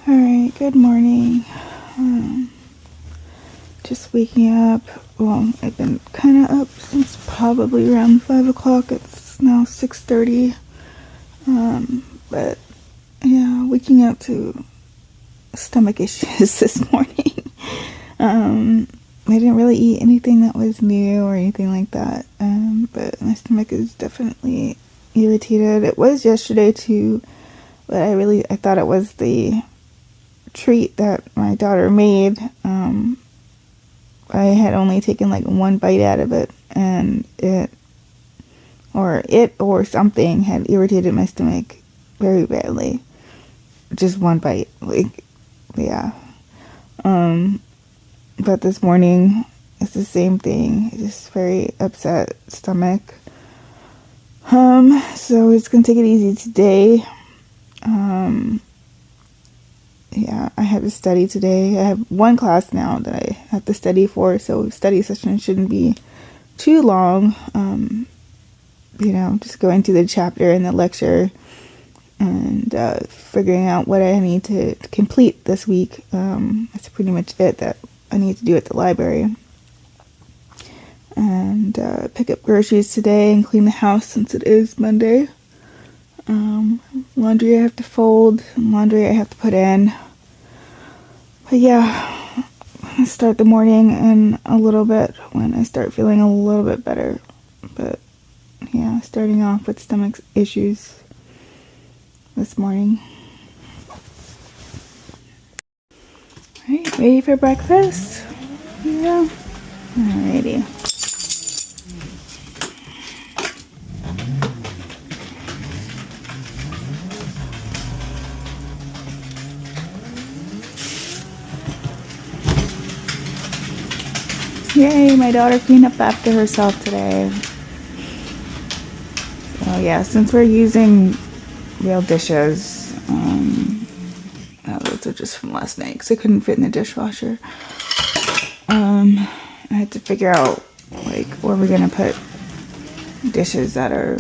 Alright, good morning. Just waking up. Well, I've been kind of up since probably around 5 o'clock. It's now 6:30. But yeah, waking up to stomach issues this morning. I didn't really eat anything that was new or anything like that. But my stomach is definitely irritated. It was yesterday too, but I thought it was the treat that my daughter made. I had only taken like one bite out of it, and it or something had irritated my stomach very badly. Just one bite, like, yeah. But this morning it's the same thing. Just very upset stomach. So it's gonna take it easy today. Yeah, I have to study today. I have one class now that I have to study for, so study session shouldn't be too long. Just going through the chapter and the lecture and figuring out what I need to complete this week. That's pretty much it that I need to do at the library. And pick up groceries today and clean the house since it is Monday. Laundry I have to fold, laundry I have to put in. But yeah, I start the morning in a little bit when I start feeling a little bit better. But yeah, starting off with stomach issues this morning. Alright, ready for breakfast? Yeah. Alrighty. Yay, my daughter cleaned up after herself today. So yeah, since we're using real dishes, those are just from last night because I couldn't fit in the dishwasher. I had to figure out like where we're gonna put dishes that are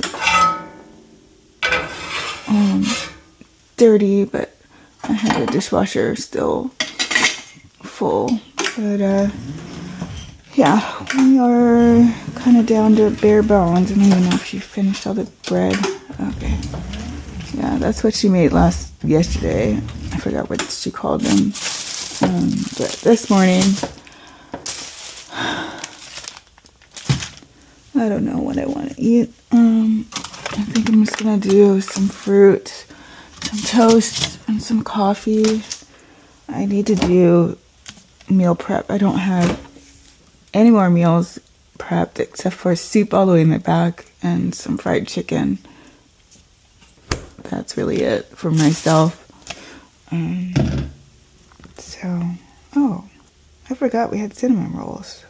dirty, but I had the dishwasher still full. But yeah, we are kind of down to bare bones. I don't even know if she finished all the bread. Okay. Yeah, that's what she made yesterday. I forgot what she called them. But this morning, I don't know what I want to eat. I think I'm just going to do some fruit, some toast, and some coffee. I need to do meal prep. I don't have any more meals prepped except for soup all the way in the back and some fried chicken. That's really it for myself. I forgot we had cinnamon rolls.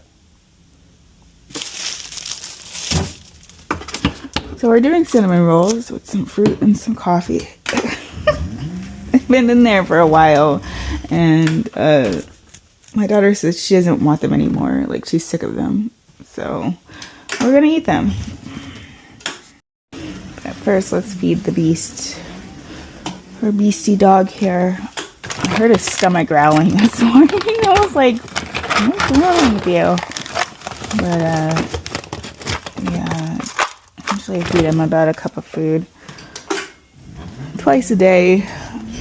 So we're doing cinnamon rolls with some fruit and some coffee. I've been in there for a while, and my daughter says she doesn't want them anymore. Like, she's sick of them. So we're gonna eat them. But first, let's feed the beast. Her beastie dog here. I heard his stomach growling this morning. I was like, what's wrong with you? But yeah, usually I feed him about a cup of food twice a day.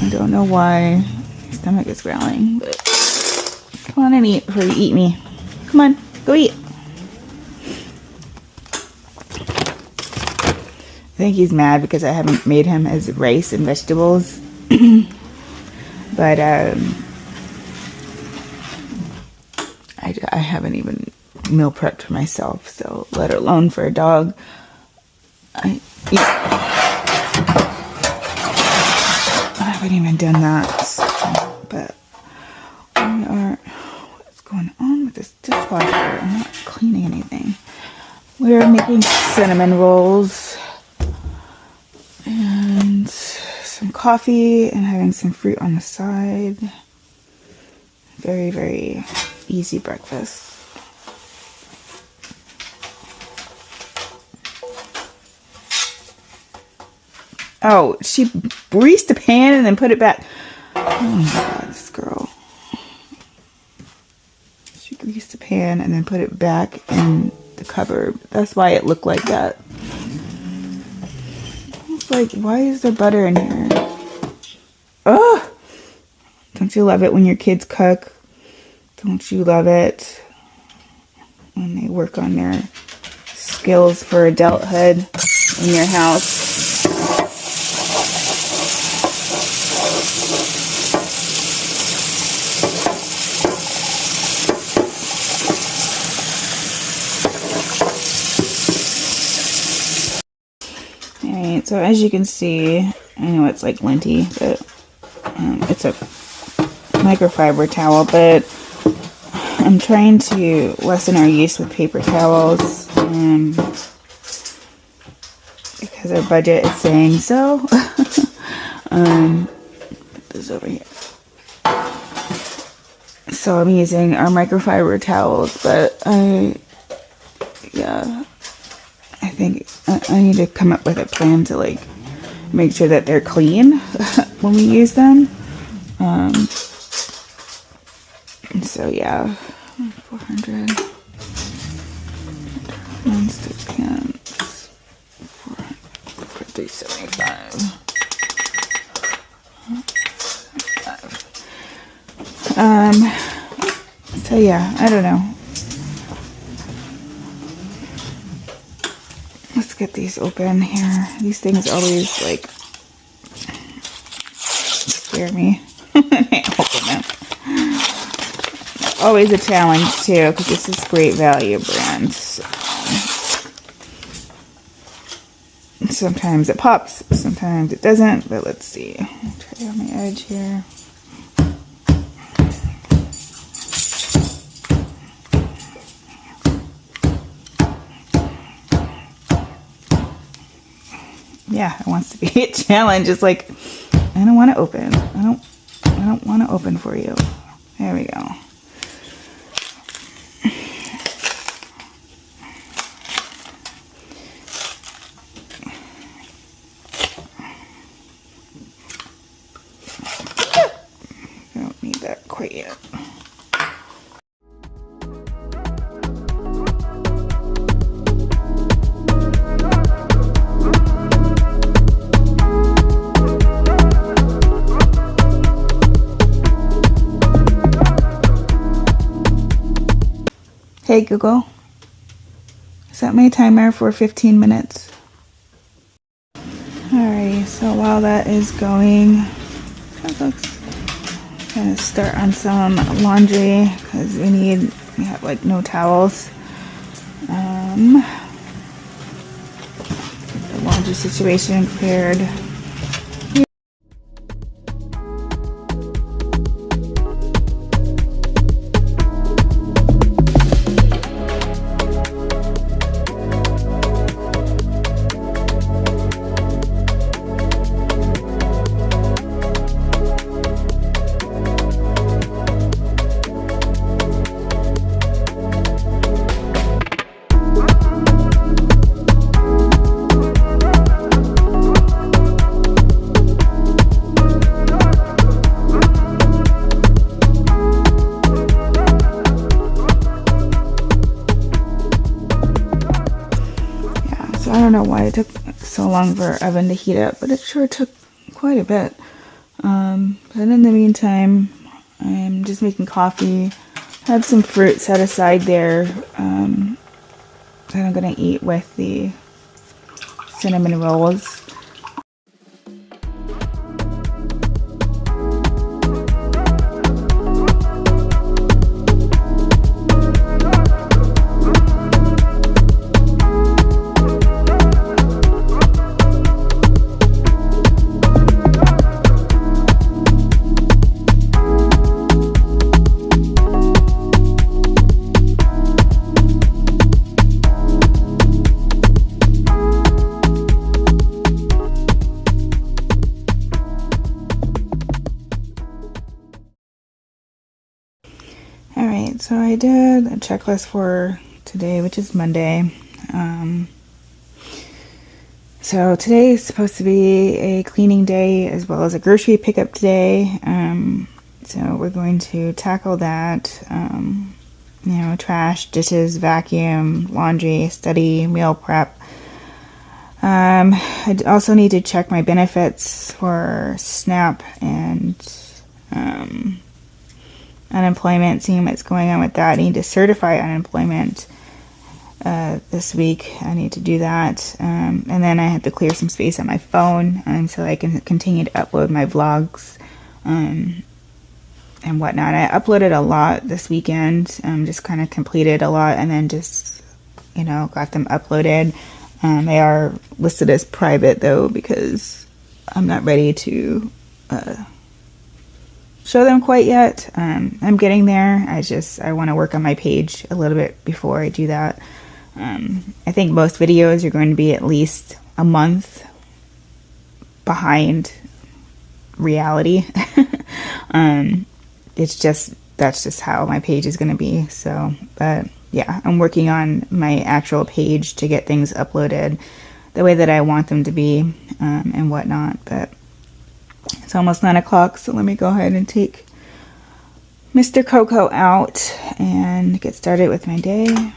I don't know why his stomach is growling, but come on and eat before you eat me. Come on, go eat. I think he's mad because I haven't made him his rice and vegetables. But I haven't even meal prepped for myself, so let alone for a dog. I haven't even done that. So, but what's going on with this dishwasher? I'm not cleaning anything. We're making cinnamon rolls and some coffee and having some fruit on the side. Very, very easy breakfast. Oh, she greased the pan and then put it back. Oh my god, this girl. She greased the pan and then put it back in the cupboard. That's why it looked like that. It's like, why is there butter in here? Ugh! Don't you love it when your kids cook? Don't you love it when they work on their skills for adulthood in your house? Alright, so as you can see, I know it's like linty, but it's a microfiber towel, but I'm trying to lessen our use with paper towels because our budget is saying so. Put this over here. So I'm using our microfiber towels, but I think I need to come up with a plan to like make sure that they're clean when we use them. So yeah, 400 non-stick pans, 375. So yeah, I don't know. Let's get these open here. These things always like scare me when I open them. Always a challenge too, because this is Great Value brand. So sometimes it pops, sometimes it doesn't, but let's see. I'll try on the edge here. Yeah, it wants to be a challenge. It's like, I don't want to open. I don't want to open for you. There we go. Don't need that quite yet. Hey Google, set my timer for 15 minutes. Alrighty, so while that is going, I'm gonna start on some laundry because we have like no towels. The laundry situation cleared. I don't know why it took so long for our oven to heat up, but it sure took quite a bit. But in the meantime, I'm just making coffee. I have some fruit set aside there that I'm going to eat with the cinnamon rolls. Alright, so I did a checklist for today, which is Monday. So today is supposed to be a cleaning day as well as a grocery pickup day. So we're going to tackle that. Trash, dishes, vacuum, laundry, study, meal prep. I also need to check my benefits for SNAP and unemployment, seeing what's going on with that. I need to certify unemployment this week. I need to do that. And then I have to clear some space on my phone so I can continue to upload my vlogs and whatnot. I uploaded a lot this weekend, just kind of completed a lot and then just, got them uploaded. They are listed as private though because I'm not ready to show them quite yet. I'm getting there. I want to work on my page a little bit before I do that. I think most videos are going to be at least a month behind reality. That's just how my page is going to be. So, but yeah, I'm working on my actual page to get things uploaded the way that I want them to be, and whatnot. But it's almost 9 o'clock, so let me go ahead and take Mr. Coco out and get started with my day.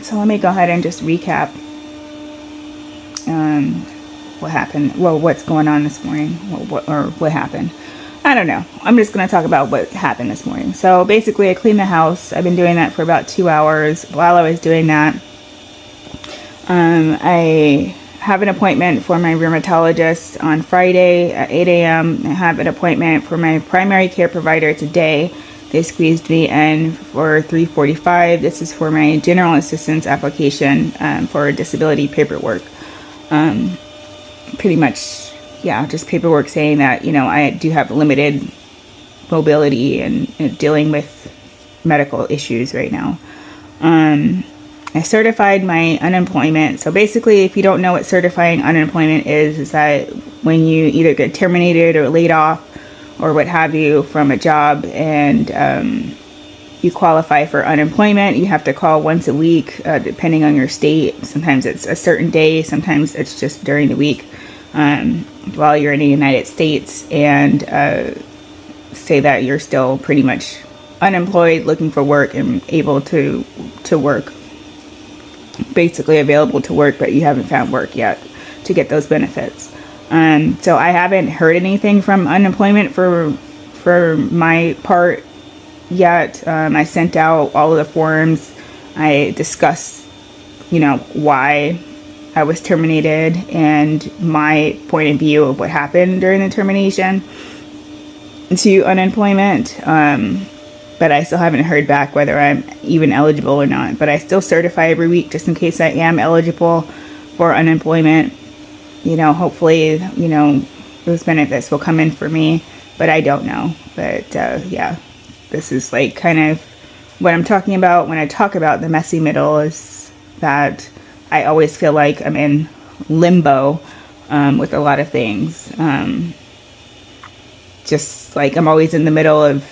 So let me go ahead and just recap what happened. Well, what's going on this morning, what happened. I don't know. I'm just going to talk about what happened this morning. So basically, I cleaned the house. I've been doing that for about 2 hours. While I was doing that, I have an appointment for my rheumatologist on Friday at 8 a.m. I have an appointment for my primary care provider today. They squeezed me in for 3:45. This is for my general assistance application for disability paperwork. Pretty much, yeah, just paperwork saying that, you know, I do have limited mobility and dealing with medical issues right now. I certified my unemployment. So basically, if you don't know what certifying unemployment is that when you either get terminated or laid off or what have you from a job, and you qualify for unemployment, you have to call once a week, depending on your state. Sometimes it's a certain day, sometimes it's just during the week, while you're in the United States, and say that you're still pretty much unemployed, looking for work and able to work, basically available to work, but you haven't found work yet to get those benefits. So I haven't heard anything from unemployment for my part yet. I sent out all of the forms. I discussed, why I was terminated and my point of view of what happened during the termination to unemployment. But I still haven't heard back whether I'm even eligible or not. But I still certify every week just in case I am eligible for unemployment. Hopefully, those benefits will come in for me, but I don't know. But yeah, this is like kind of what I'm talking about when I talk about the messy middle, is that I always feel like I'm in limbo with a lot of things. Just like I'm always in the middle of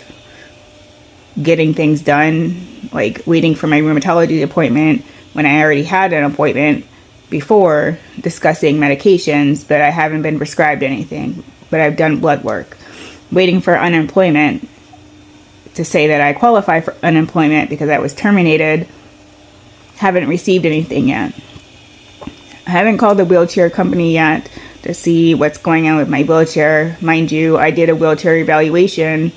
getting things done, like waiting for my rheumatology appointment when I already had an appointment before, discussing medications, but I haven't been prescribed anything, but I've done blood work. Waiting for unemployment to say that I qualify for unemployment because I was terminated. Haven't received anything yet. I haven't called the wheelchair company yet to see what's going on with my wheelchair. Mind you, I did a wheelchair evaluation,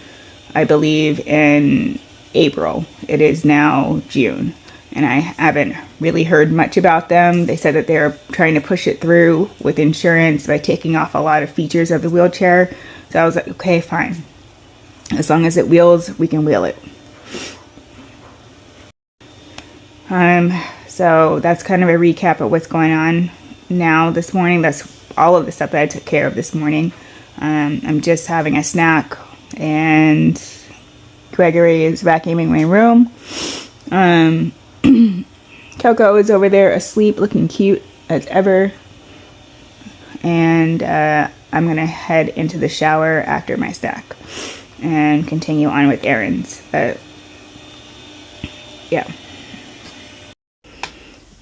I believe, in April. It is now June, and I haven't really heard much about them. They said that they're trying to push it through with insurance by taking off a lot of features of the wheelchair. So I was like, okay, fine. As long as it wheels, we can wheel it. So that's kind of a recap of what's going on now this morning. That's all of the stuff that I took care of this morning. I'm just having a snack, and Gregory is vacuuming my room. Coco is over there asleep, looking cute as ever. And I'm going to head into the shower after my snack and continue on with errands. But yeah.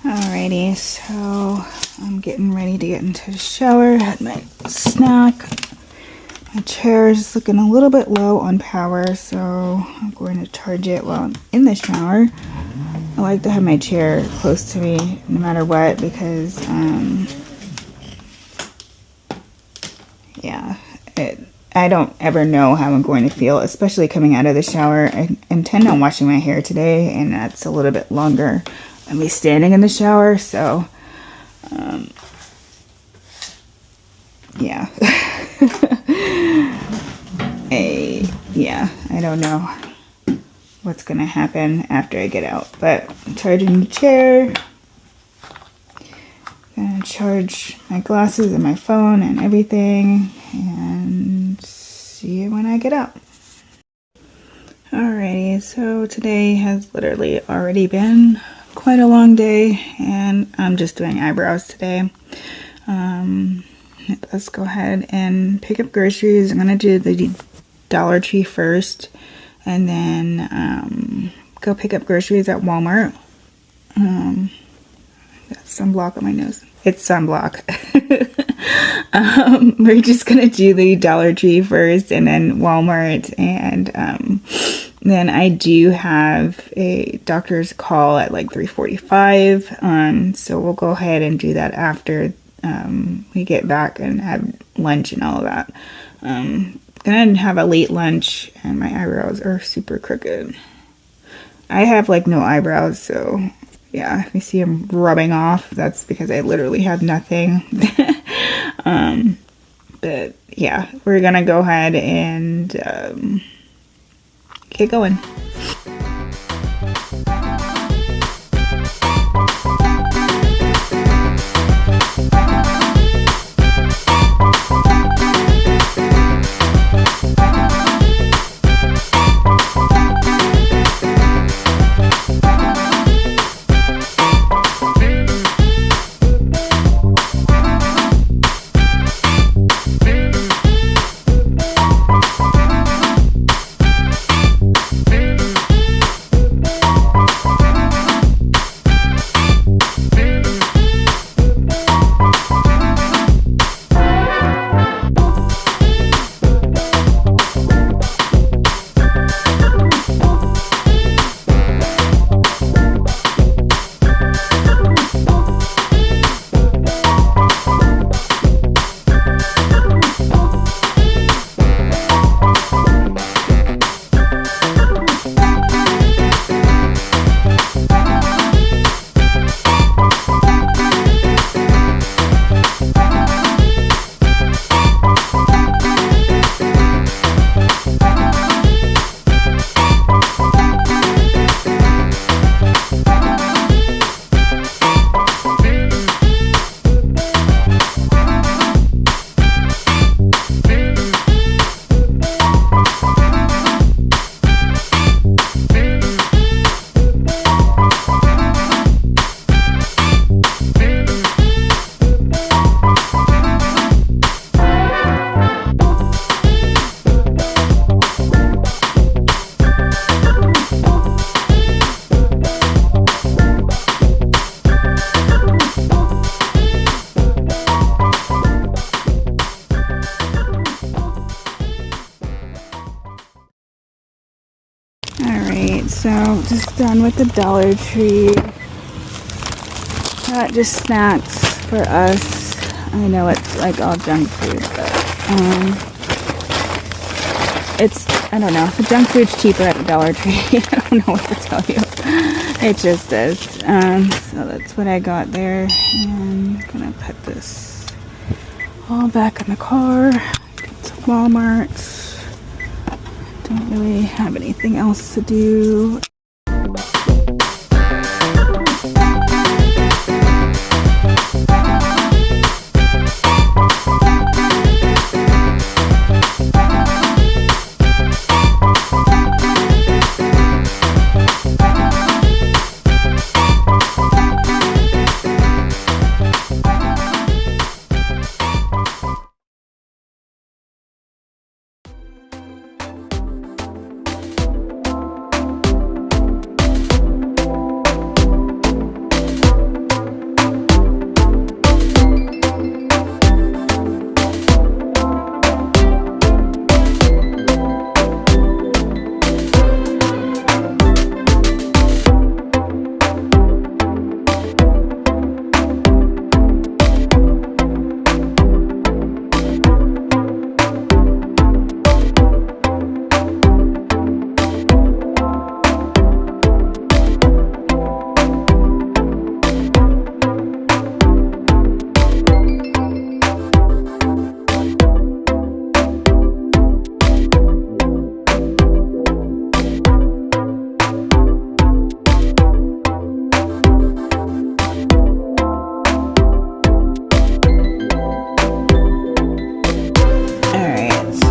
Alrighty, so I'm getting ready to get into the shower. Had my snack. My chair is looking a little bit low on power, so I'm going to charge it while I'm in the shower. I like to have my chair close to me no matter what, because yeah, I don't ever know how I'm going to feel, especially coming out of the shower. I intend on washing my hair today, and that's a little bit longer than me standing in the shower, so yeah. I don't know what's gonna happen after I get out, but I'm charging the chair, gonna charge my glasses and my phone and everything, and see you when I get out. Alrighty, so today has literally already been quite a long day, and I'm just doing eyebrows today. Let's go ahead and pick up groceries. I'm gonna do the Dollar Tree first, and then go pick up groceries at Walmart. Got sunblock on my nose. It's sunblock. We're just gonna do the Dollar Tree first, and then Walmart, and then I do have a doctor's call at like 3:45. So we'll go ahead and do that after we get back and have lunch and all of that. Gonna have a late lunch, and my eyebrows are super crooked. I have like no eyebrows, so yeah, if you see them rubbing off, that's because I literally have nothing. But yeah, we're gonna go ahead and get going. so just done with the Dollar Tree. Not just snacks for us. I know it's like all junk food, but it's, I don't know, the junk food's cheaper at the Dollar Tree. I don't know what to tell you. It just is. So that's what I got there. And I'm gonna put this all back in the car. Get to Walmart. Don't really have anything else to do.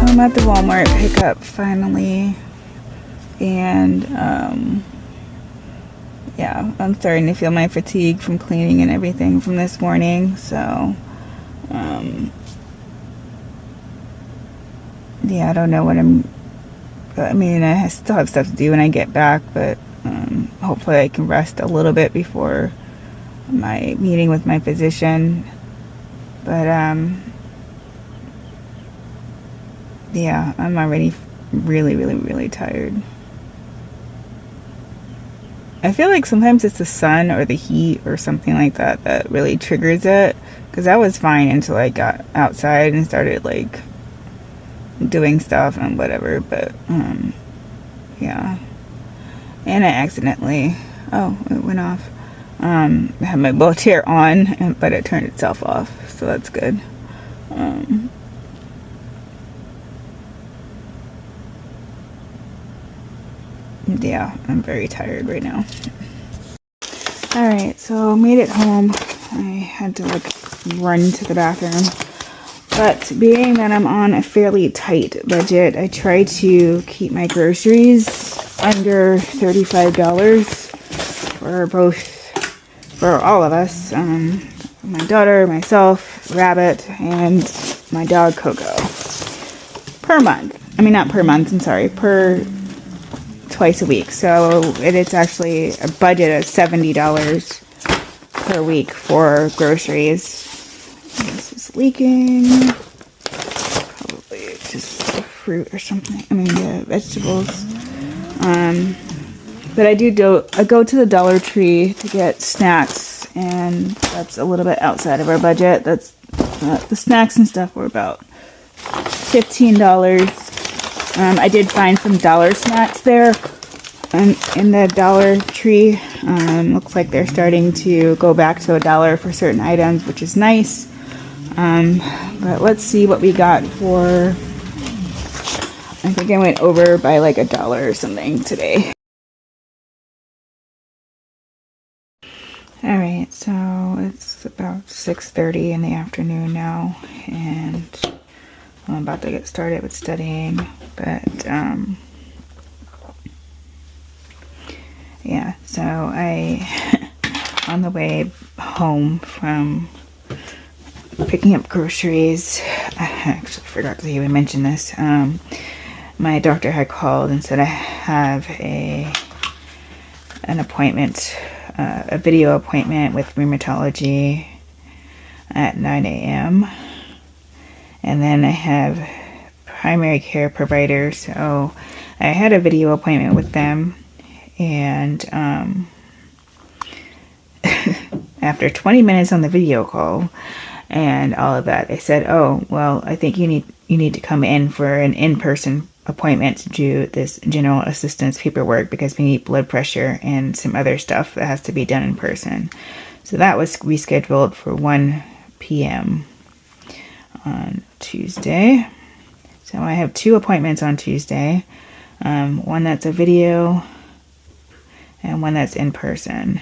I'm at the Walmart pickup finally, and yeah, I'm starting to feel my fatigue from cleaning and everything from this morning, so yeah, I don't know what I mean, I still have stuff to do when I get back, but hopefully I can rest a little bit before my meeting with my physician. But yeah, I'm already really tired. I feel like sometimes it's the sun or the heat or something like that that really triggers it, because I was fine until I got outside and started like doing stuff and whatever, but yeah, and I accidentally, oh, it went off. I had my bow chair on, but it turned itself off, so that's good. Yeah, I'm very tired right now. Alright, so made it home. I had to like run to the bathroom. But being that I'm on a fairly tight budget, I try to keep my groceries under $35 for all of us. My daughter, myself, Rabbit, and my dog Coco. Per month. I mean, not per month, I'm sorry, twice a week. So it's actually a budget of $70 per week for groceries. This is leaking. Probably just the fruit or something. I mean the vegetables. But I go to the Dollar Tree to get snacks, and that's a little bit outside of our budget. That's the snacks and stuff were about $15. I did find some dollar snacks there in the Dollar Tree. Looks like they're starting to go back to $1 for certain items, which is nice. But let's see what we got for, I think I went over by like $1 or something today. Alright, so it's about 6:30 in the afternoon now, and I'm about to get started with studying, but yeah, so on the way home from picking up groceries, I actually forgot to even mention this, my doctor had called and said I have an appointment, a video appointment with rheumatology at 9 a.m. And then I have primary care provider, so I had a video appointment with them, And after 20 minutes on the video call and all of that, they said, oh, well, I think you need to come in for an in-person appointment to do this general assistance paperwork because we need blood pressure and some other stuff that has to be done in person. So that was rescheduled for 1 p.m. on Tuesday. So I have 2 appointments on Tuesday. One that's a video and one that's in person.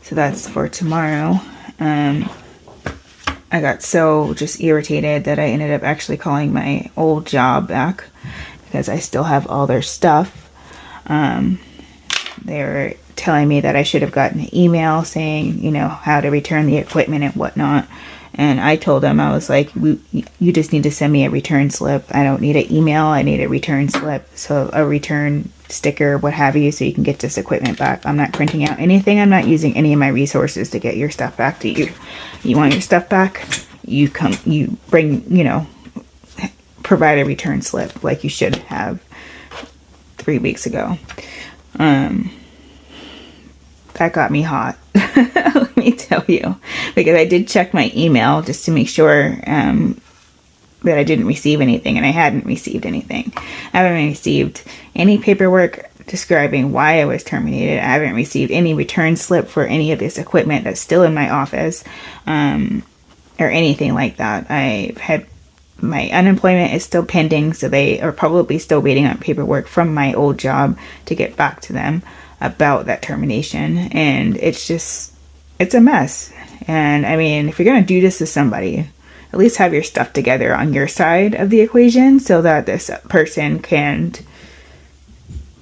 So that's for tomorrow. I got so just irritated that I ended up actually calling my old job back because I still have all their stuff. They were telling me that I should have gotten an email saying, you know, how to return the equipment and whatnot. And I told them, I was like, you just need to send me a return slip. I don't need an email. I need a return slip. So a return sticker, what have you, so you can get this equipment back. I'm not printing out anything. I'm not using any of my resources to get your stuff back to you. You want your stuff back? You bring, you know, provide a return slip like you should have 3 weeks ago. That got me hot. Let me tell you, because I did check my email just to make sure that I didn't receive anything, and I hadn't received anything. I haven't received any paperwork describing why I was terminated. I haven't received any return slip for any of this equipment that's still in my office, or anything like that. I've had my unemployment is still pending, so they are probably still waiting on paperwork from my old job to get back to them about that termination. And it's a mess. And I mean, if you're going to do this to somebody, at least have your stuff together on your side of the equation so that this person can,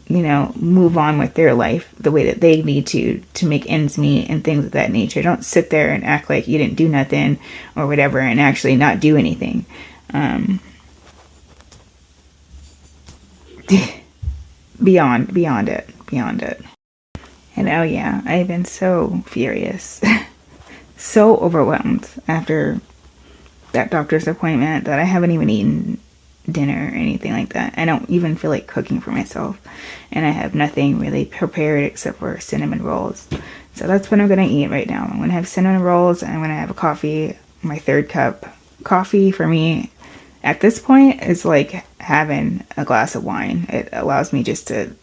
you know, move on with their life the way that they need to make ends meet and things of that nature. Don't sit there and act like you didn't do nothing or whatever and actually not do anything. Beyond it. And oh yeah, I've been so furious, so overwhelmed after that doctor's appointment that I haven't even eaten dinner or anything like that. I don't even feel like cooking for myself, and I have nothing really prepared except for cinnamon rolls. So that's what I'm gonna eat right now. I'm gonna have cinnamon rolls, and I'm gonna have a coffee. My 3rd cup coffee for me at this point is like having a glass of wine. It allows me just to,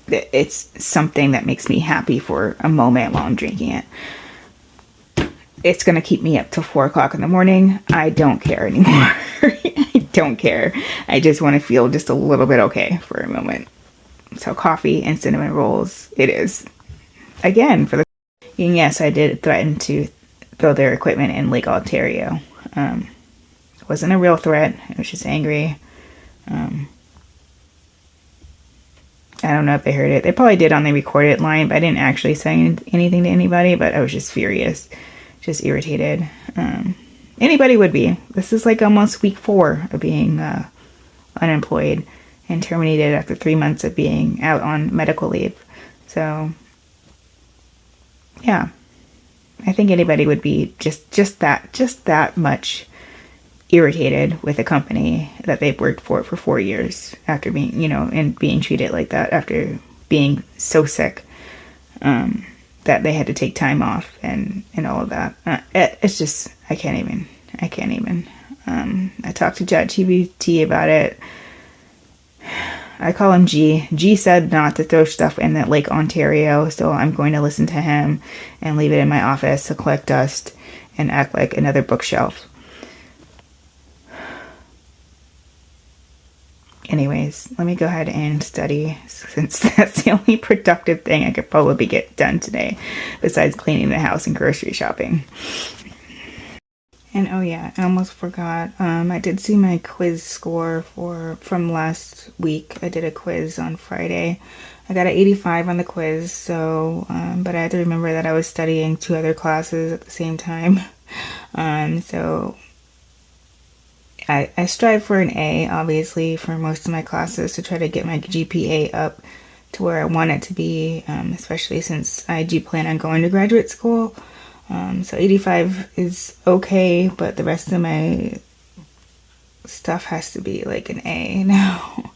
it's something that makes me happy for a moment while I'm drinking it. It's going to keep me up till 4 o'clock in the morning. I don't care anymore. I don't care. I just want to feel just a little bit okay for a moment. So coffee and cinnamon rolls it is. Again, and yes, I did threaten to throw their equipment in Lake Ontario. It wasn't a real threat. I was just angry. I don't know if they heard it. They probably did on the recorded line, but I didn't actually say anything to anybody, but I was just furious, just irritated. Anybody would be. This is like almost week 4 of being unemployed and terminated after 3 months of being out on medical leave. So, yeah, I think anybody would be just that much irritated with a company that they've worked for 4 years after being, you know, and being treated like that after being so sick, that they had to take time off and all of that. It's just, I can't even. I talked to ChatGPT about it. I call him G. G said not to throw stuff in that Lake Ontario, so I'm going to listen to him and leave it in my office to collect dust and act like another bookshelf. Anyways, let me go ahead and study, since that's the only productive thing I could probably get done today, besides cleaning the house and grocery shopping. And oh yeah, I almost forgot. I did see my quiz score from last week. I did a quiz on Friday. I got an 85 on the quiz, so but I had to remember that I was studying 2 other classes at the same time. So I strive for an A, obviously, for most of my classes to try to get my GPA up to where I want it to be, especially since I do plan on going to graduate school. So 85 is okay, but the rest of my stuff has to be like an A now.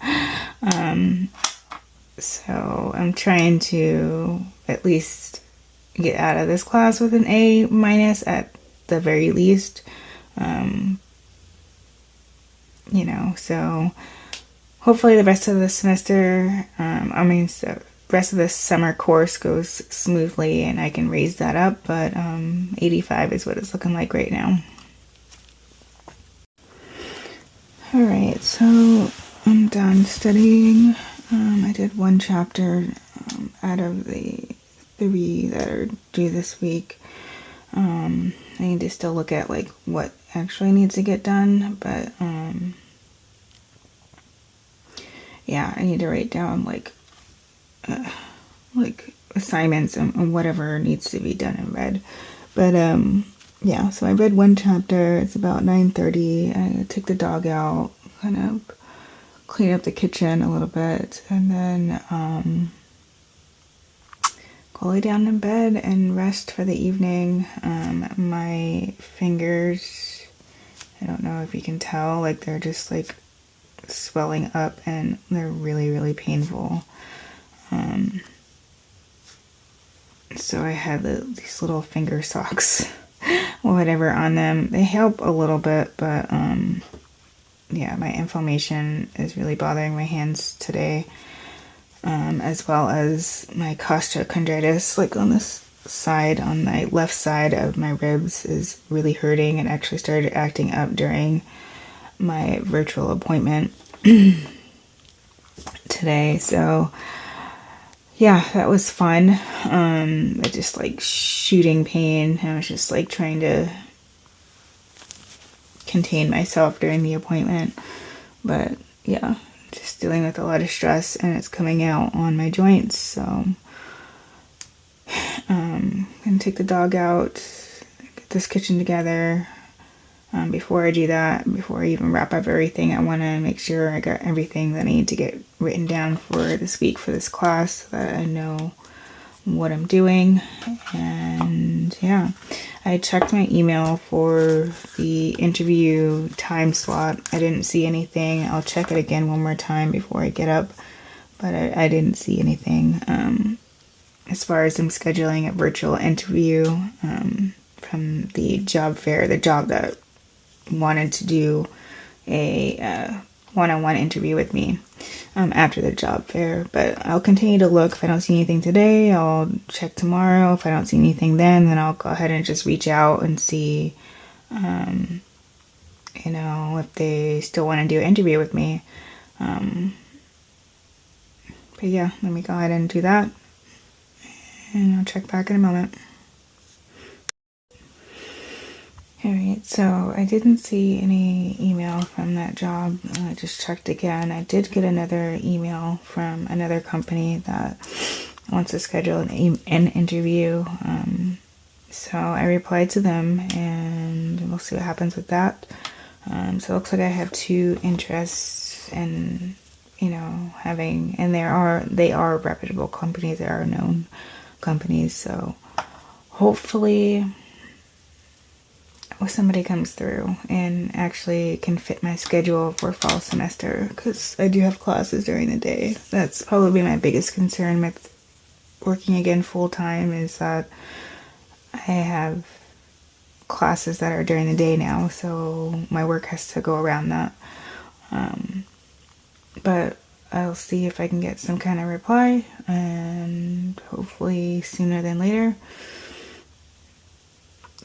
So I'm trying to at least get out of this class with an A minus at the very least. So hopefully the rest of the semester, the rest of the summer course goes smoothly and I can raise that up, but 85 is what it's looking like right now. Alright, so I'm done studying. I did one chapter out of the 3 that are due this week. I need to still look at like what actually needs to get done, but yeah, I need to write down like assignments and whatever needs to be done and read. But yeah, so I read one chapter. It's about 9:30. I took the dog out, kind of clean up the kitchen a little bit, and then go lay down in bed and rest for the evening. My fingers, I don't know if you can tell, like they're just like swelling up and they're really, really painful. So I had these little finger socks or whatever on them. They help a little bit, but yeah, my inflammation is really bothering my hands today, as well as my costochondritis, like on this side, on my left side of my ribs, is really hurting and actually started acting up during my virtual appointment today. So yeah, that was fun. Just like shooting pain. I was just like trying to contain myself during the appointment. But yeah, just dealing with a lot of stress and it's coming out on my joints. So I'm gonna take the dog out, get this kitchen together. Before I do that, before I even wrap up everything, I want to make sure I got everything that I need to get written down for this week for this class, so that I know what I'm doing. And yeah, I checked my email for the interview time slot. I didn't see anything. I'll check it again one more time before I get up, but I didn't see anything. As far as I'm scheduling a virtual interview from the job fair, the job that wanted to do a one-on-one interview with me after the job fair. But I'll continue to look. If I don't see anything today, I'll check tomorrow. If I don't see anything then I'll go ahead and just reach out and see if they still want to do an interview with me. But yeah, let me go ahead and do that, and I'll check back in a moment. Alright, so I didn't see any email from that job. I just checked again. I did get another email from another company that wants to schedule an interview. So I replied to them, and we'll see what happens with that. So it looks like I have 2 interests in, having, and they are reputable companies. They are known companies. So hopefully somebody comes through and actually can fit my schedule for fall semester, because I do have classes during the day. That's probably my biggest concern with working again full-time, is that I have classes that are during the day now, so my work has to go around that. But I'll see if I can get some kind of reply, and hopefully sooner than later.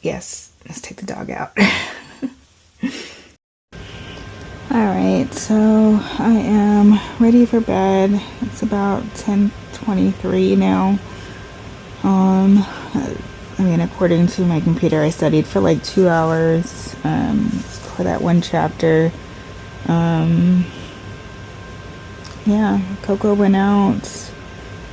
Yes, let's take the dog out. Alright, so I am ready for bed. It's about 10:23 now. According to my computer, I studied for like 2 hours for that one chapter. Yeah, Coco went out.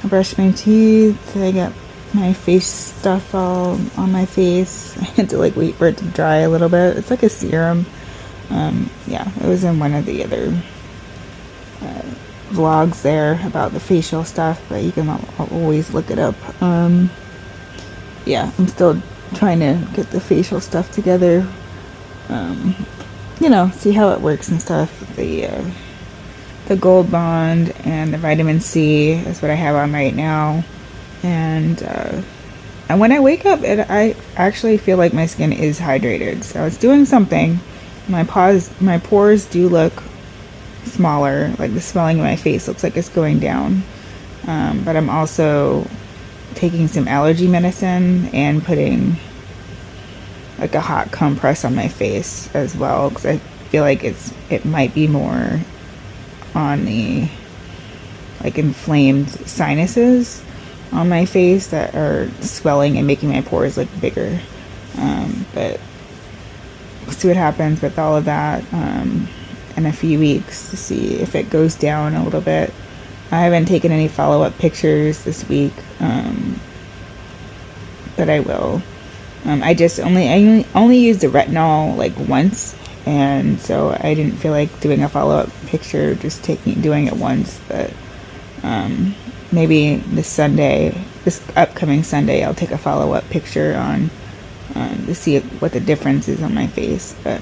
I brushed my teeth. I got my face stuff all on my face. I had to like wait for it to dry a little bit. It's like a serum. Yeah, it was in one of the other vlogs there about the facial stuff, but you can always look it up. Yeah, I'm still trying to get the facial stuff together. See how it works and stuff. The the Gold Bond and the vitamin C is what I have on right now. And when I wake up, I actually feel like my skin is hydrated, so it's doing something. My pores do look smaller, like the swelling in my face looks like it's going down. But I'm also taking some allergy medicine and putting like a hot compress on my face as well, because I feel like it might be more on the like inflamed sinuses on my face that are swelling and making my pores look bigger. But we'll see what happens with all of that in a few weeks to see if it goes down a little bit. I haven't taken any follow-up pictures this week, but I will. I only used the retinol like once, and so I didn't feel like doing a follow-up picture, just doing it once. But maybe this upcoming Sunday, I'll take a follow-up picture on to see what the difference is on my face. But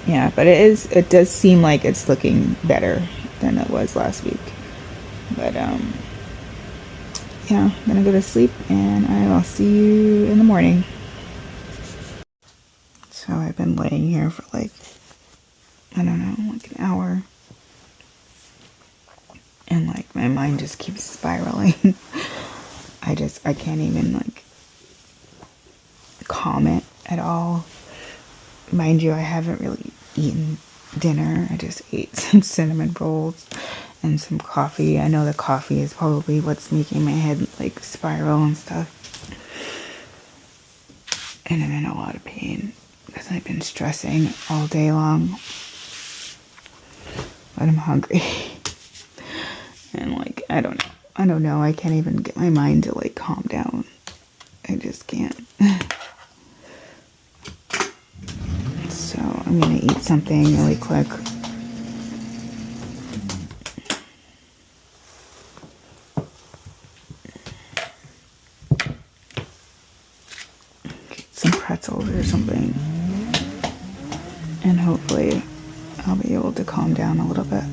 yeah, but it does seem like it's looking better than it was last week. But yeah, I'm gonna go to sleep and I will see you in the morning. So I've been laying here for like, I don't know, like an hour. And like my mind just keeps spiraling. I can't even like comment at all. Mind you, I haven't really eaten dinner. I just ate some cinnamon rolls and some coffee. I know the coffee is probably what's making my head like spiral and stuff. And I'm in a lot of pain because I've been stressing all day long. But I'm hungry. And like, I don't know. I can't even get my mind to like calm down. I just can't. So I'm gonna eat something really quick. Get some pretzels or something. And hopefully I'll be able to calm down a little bit.